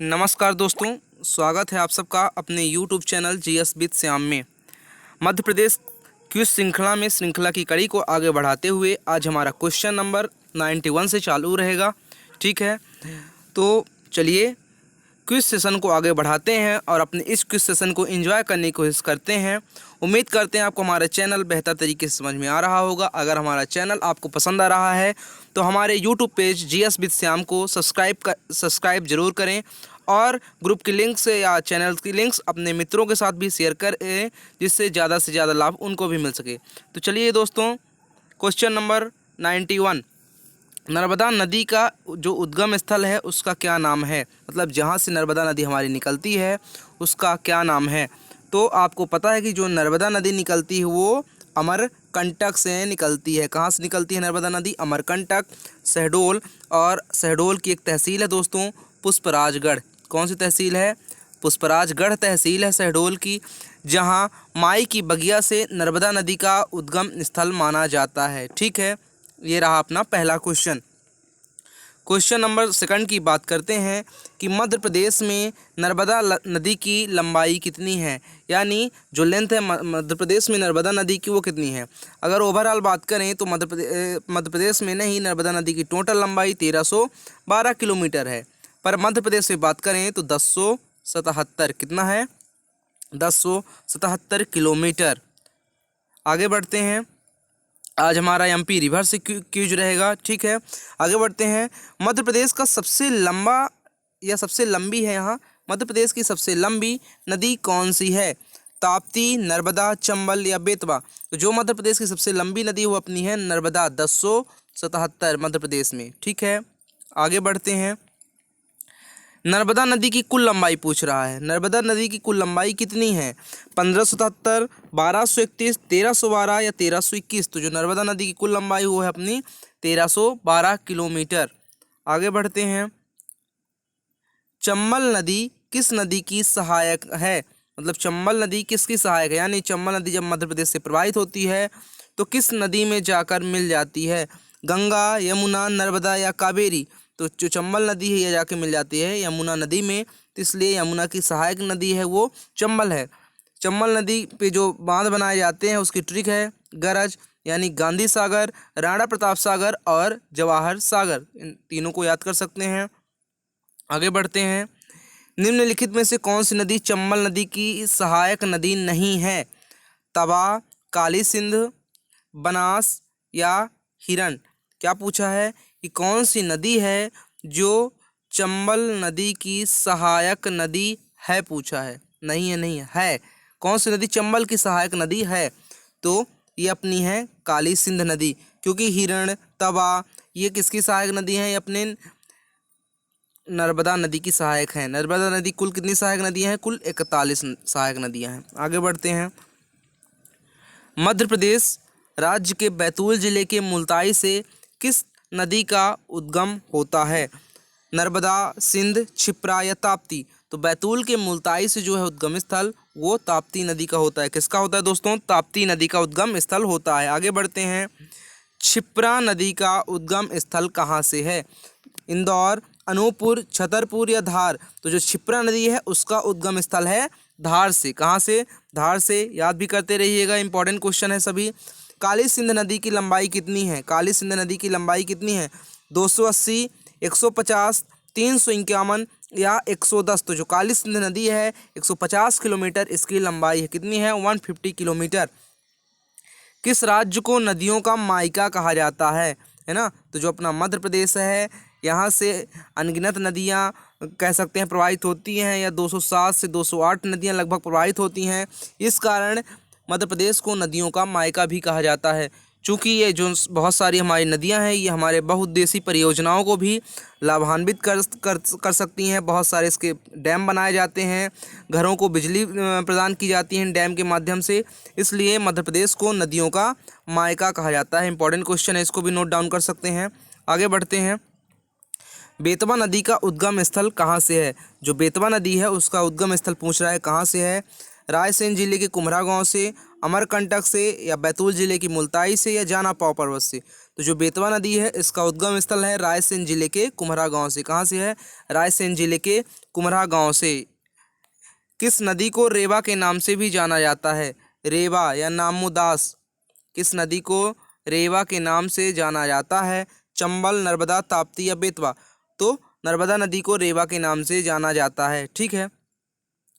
नमस्कार दोस्तों, स्वागत है आप सबका अपने YouTube channel GS with Shyam में। मध्य प्रदेश क्विज श्रृंखला में श्रृंखला की कड़ी को आगे बढ़ाते हुए आज हमारा क्वेश्चन नंबर 91 से चालू रहेगा। ठीक है, तो चलिए क्विज सेशन को आगे बढ़ाते हैं और अपने इस क्विज सेशन को एंजॉय करने की कोशिश करते हैं। उम्मीद करते हैं आपको हमारा चैनल बेहतर तरीके से समझ में आ रहा होगा। अगर हमारा चैनल आपको पसंद आ रहा है तो हमारे YouTube page GS with Shyam को सब्सक्राइब जरूर करें और ग्रुप की लिंक्स या चैनल की लिंक्स अपने मित्रों के साथ भी शेयर करें, जिससे ज़्यादा से ज़्यादा लाभ उनको भी मिल सके। तो चलिए दोस्तों, क्वेश्चन नंबर 91, नर्मदा नदी का जो उद्गम स्थल है उसका क्या नाम है? मतलब जहाँ से नर्मदा नदी हमारी निकलती है उसका क्या नाम है? तो आपको पता है कि जो नर्मदा नदी निकलती है वो अमरकंटक से निकलती है। कहाँ से निकलती है नर्मदा नदी? अमरकंटक, शहडोल, और शहडोल की एक तहसील है दोस्तों पुष्पराजगढ़। कौन सी तहसील है? पुष्पराजगढ़ तहसील है शहडोल की, जहाँ माई की बगिया से नर्मदा नदी का उद्गम स्थल माना जाता है। ठीक है, ये रहा अपना पहला क्वेश्चन। क्वेश्चन नंबर सेकंड की बात करते हैं कि मध्य प्रदेश में नर्मदा नदी की लंबाई कितनी है, यानी जो लेंथ है मध्य प्रदेश में नर्मदा नदी की वो कितनी है। अगर ओवरऑल बात करें तो मध्य प्रदेश में नहीं, नर्मदा नदी की टोटल लंबाई 1312 किलोमीटर है, पर मध्य प्रदेश में बात करें तो 1077 कितना है? 1077 किलोमीटर। आगे बढ़ते हैं, आज हमारा एमपी रिवर से क्यूज रहेगा। ठीक है, आगे बढ़ते हैं। मध्य प्रदेश का सबसे लंबा या सबसे लंबी है, यहाँ मध्य प्रदेश की सबसे लंबी नदी कौन सी है? ताप्ती, नर्मदा, चंबल या बेतवा? तो जो मध्य प्रदेश की सबसे लंबी नदी वो अपनी है नर्मदा, 1077 मध्य प्रदेश में। ठीक है, आगे बढ़ते हैं। नर्मदा नदी की कुल लंबाई पूछ रहा है। नर्मदा नदी की कुल लंबाई कितनी है? 1577, 1231, 1312 या 1321? तो जो नर्मदा नदी की कुल लंबाई वो है अपनी 1312 किलोमीटर। आगे बढ़ते हैं। चंबल नदी किस नदी की सहायक है? मतलब चंबल नदी किसकी सहायक है, यानी चंबल नदी जब मध्य प्रदेश से प्रवाहित होती है तो किस नदी में जाकर मिल जाती है? गंगा, यमुना, नर्मदा या कावेरी? तो जो चंबल नदी है ये जाके मिल जाती है यमुना नदी में, तो इसलिए यमुना की सहायक नदी है वो चंबल है। चंबल नदी पे जो बांध बनाए जाते हैं उसकी ट्रिक है गरज, यानी गांधी सागर, राणा प्रताप सागर और जवाहर सागर। इन तीनों को याद कर सकते हैं। आगे बढ़ते हैं। निम्नलिखित में से कौन सी नदी चंबल नदी की सहायक नदी नहीं है? तवा, काली सिंध, बनास या हिरण? क्या पूछा है कि कौन सी नदी है जो चंबल नदी की सहायक नदी है? पूछा है, नहीं है, नहीं है। कौन सी नदी चंबल की सहायक नदी है? तो ये अपनी है काली सिंध नदी, क्योंकि हिरण, तवा ये किसकी सहायक नदी है? ये अपने नर्मदा नदी की सहायक है। नर्मदा नदी कुल कितनी सहायक नदियाँ हैं? कुल 41 सहायक नदियाँ हैं। आगे बढ़ते हैं। मध्य प्रदेश राज्य के बैतूल जिले के मुल्ताई से किस नदी का उद्गम होता है? नर्मदा, सिंध, क्षिप्रा या ताप्ती? तो बैतूल के मुल्ताई से जो है उद्गम स्थल वो ताप्ती नदी का होता है। किसका होता है दोस्तों? ताप्ती नदी का उद्गम स्थल होता है। आगे बढ़ते हैं। क्षिप्रा नदी का उद्गम स्थल कहाँ से है? इंदौर, अनूपपुर, छतरपुर या धार? तो जो क्षिप्रा नदी है उसका उद्गम स्थल है धार से। कहाँ से? धार से। याद भी करते रहिएगा, इंपॉर्टेंट क्वेश्चन है सभी। काली सिंध नदी की लंबाई कितनी है? काली सिंध नदी की लंबाई कितनी है? 280, 150, 351 या 110? तो जो काली सिंध नदी है 150 किलोमीटर इसकी लंबाई है। कितनी है? 150 किलोमीटर। किस राज्य को नदियों का मायका कहा जाता है ना? तो जो अपना मध्य प्रदेश है यहाँ से अनगिनत नदियाँ कह सकते हैं प्रवाहित होती हैं, या 207 से 208 नदियाँ लगभग प्रवाहित होती हैं। इस कारण मध्य प्रदेश को नदियों का मायका भी कहा जाता है। चूँकि ये जो बहुत सारी हमारी नदियाँ हैं ये हमारे बहुउद्देशीय परियोजनाओं को भी लाभान्वित कर सकती हैं। बहुत सारे इसके डैम बनाए जाते हैं, घरों को बिजली प्रदान की जाती है डैम के माध्यम से, इसलिए मध्य प्रदेश को नदियों का मायका कहा जाता है। इंपॉर्टेंट क्वेश्चन है, इसको भी नोट डाउन कर सकते हैं। आगे बढ़ते हैं। बेतवा नदी का उद्गम स्थल कहाँ से है? जो बेतवा नदी है उसका उद्गम स्थल पूछ रहा है कहाँ से है? रायसेन जिले के कुम्हरा गांव से, अमरकंटक से या बैतूल जिले की मुल्ताई से या जाना पाव पर्वत से। तो जो बेतवा नदी है इसका उद्गम स्थल है रायसेन जिले के कुम्हरा गांव से। कहाँ से है? रायसेन जिले के कुम्हरा गांव से। किस नदी को रेवा के नाम से भी जाना जाता है? रेवा या नामोदास। किस नदी को रेवा के नाम से जाना जाता है? चंबल, नर्मदा, ताप्ती या बेतवा। तो नर्मदा नदी को रेवा के नाम से जाना जाता है। ठीक है,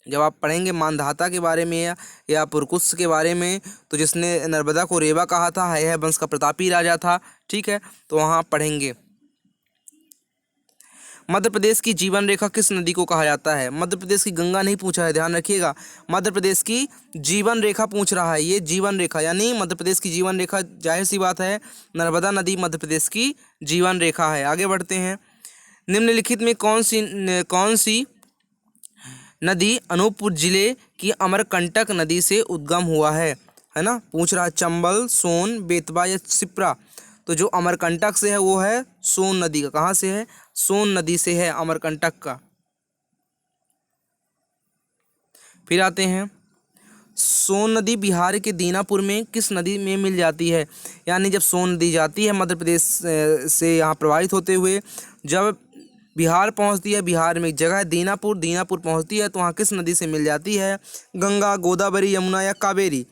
जब आप पढ़ेंगे मानधाता के बारे में या पुरकुश के बारे में, तो जिसने नर्मदा को रेवा कहा था यह वंश का प्रतापी राजा था। ठीक है, तो वहाँ पढ़ेंगे। मध्य प्रदेश की जीवन रेखा किस नदी को कहा जाता है? मध्य प्रदेश की गंगा नहीं पूछा है, ध्यान रखिएगा। मध्य प्रदेश की जीवन रेखा पूछ रहा है। ये जीवन रेखा यानी मध्य प्रदेश की जीवन रेखा, जाहिर सी बात है नर्मदा नदी मध्य प्रदेश की जीवन रेखा है। आगे बढ़ते हैं। निम्नलिखित में कौन सी नदी अनूपपुर जिले की अमरकंटक नदी से उद्गम हुआ है ना? पूछ रहा है चंबल, सोन, बेतवा या क्षिप्रा। तो जो अमरकंटक से है वो है सोन नदी का। कहाँ से है? सोन नदी से है अमरकंटक का। फिर आते हैं, सोन नदी बिहार के दीनापुर में किस नदी में मिल जाती है? यानी जब सोन नदी जाती है मध्य प्रदेश से यहाँ प्रवाहित होते हुए, जब बिहार पहुँचती है, बिहार में एक जगह है दीनापुर, दीनापुर पहुँचती है तो वहाँ किस नदी से मिल जाती है? गंगा, गोदावरी, यमुना या कावेरी।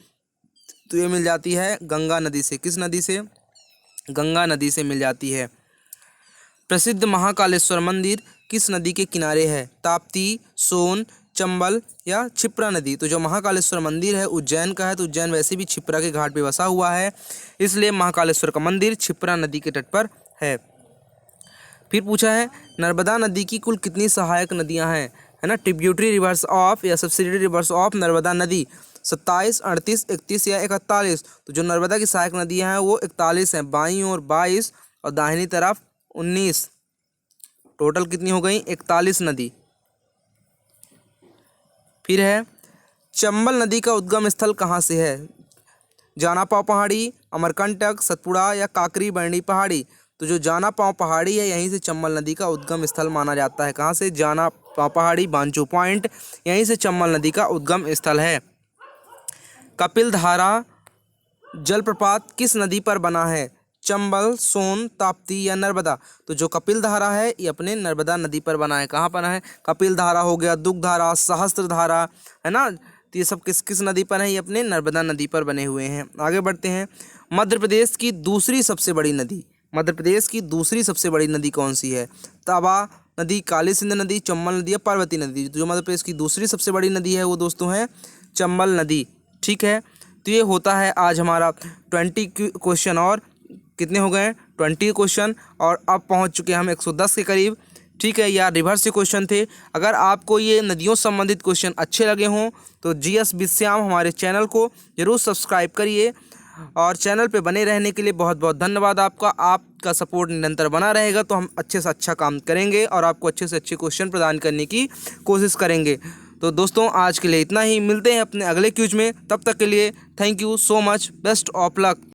तो ये मिल जाती है गंगा नदी से। किस नदी से? गंगा नदी से मिल जाती है। प्रसिद्ध महाकालेश्वर मंदिर किस नदी के किनारे है? ताप्ती, सोन, चंबल या क्षिप्रा नदी। तो जो महाकालेश्वर मंदिर है उज्जैन का है, तो उज्जैन वैसे भी क्षिप्रा के घाट पे बसा हुआ है, इसलिए महाकालेश्वर का मंदिर क्षिप्रा नदी के तट पर है। फिर पूछा है नर्मदा नदी की कुल कितनी सहायक नदियां हैं? है ना? ट्रिब्यूटरी रिवर्स ऑफ या सब्सिडियरी रिवर्स ऑफ नर्मदा नदी 27, 38, 31 या 41। तो जो नर्मदा की सहायक नदियां हैं वो 41 हैं, बाईं ओर 22 और दाहिनी तरफ 19। टोटल कितनी हो गई? 41 नदी। फिर है चंबल नदी का उद्गम स्थल कहाँ से है? जाना पाव पहाड़ी, अमरकंटक, सतपुड़ा या काकरी बरनी पहाड़ी। तो जो जाना पाव पहाड़ी है यहीं से चंबल नदी का उद्गम स्थल माना जाता है। कहाँ से? जाना पाव पहाड़ी, बांचो पॉइंट, यहीं से चंबल नदी का उद्गम स्थल है। कपिलधारा जलप्रपात किस नदी पर बना है? चंबल, सोन, ताप्ती या नर्मदा। तो जो कपिलधारा है ये अपने नर्मदा नदी पर बना है। कहाँ पर है? कपिलधारा हो गया, दुग्धारा, सहस्त्रधारा, है ना? तो ये सब किस नदी पर है? ये अपने नर्मदा नदी पर बने हुए हैं। आगे बढ़ते हैं। मध्य प्रदेश की दूसरी सबसे बड़ी नदी, मध्य प्रदेश की दूसरी सबसे बड़ी नदी कौन सी है? तवा नदी, काली सिंध नदी, चंबल नदी या पार्वती नदी। तो जो मध्य प्रदेश की दूसरी सबसे बड़ी नदी है वो दोस्तों है चंबल नदी। ठीक है, तो ये होता है आज हमारा 20 क्वेश्चन। और कितने हो गए? 20 क्वेश्चन, और अब पहुंच चुके हैं हम 110 के करीब। ठीक है, यार रिवर्स से क्वेश्चन थे। अगर आपको ये नदियों संबंधित क्वेश्चन अच्छे लगे हों तो GS विद श्याम हमारे चैनल को ज़रूर सब्सक्राइब करिए, और चैनल पे बने रहने के लिए बहुत बहुत धन्यवाद आपका। आपका सपोर्ट निरंतर बना रहेगा तो हम अच्छे से अच्छा काम करेंगे और आपको अच्छे से अच्छे क्वेश्चन प्रदान करने की कोशिश करेंगे। तो दोस्तों आज के लिए इतना ही, मिलते हैं अपने अगले क्विज में। तब तक के लिए thank you so much, best of luck.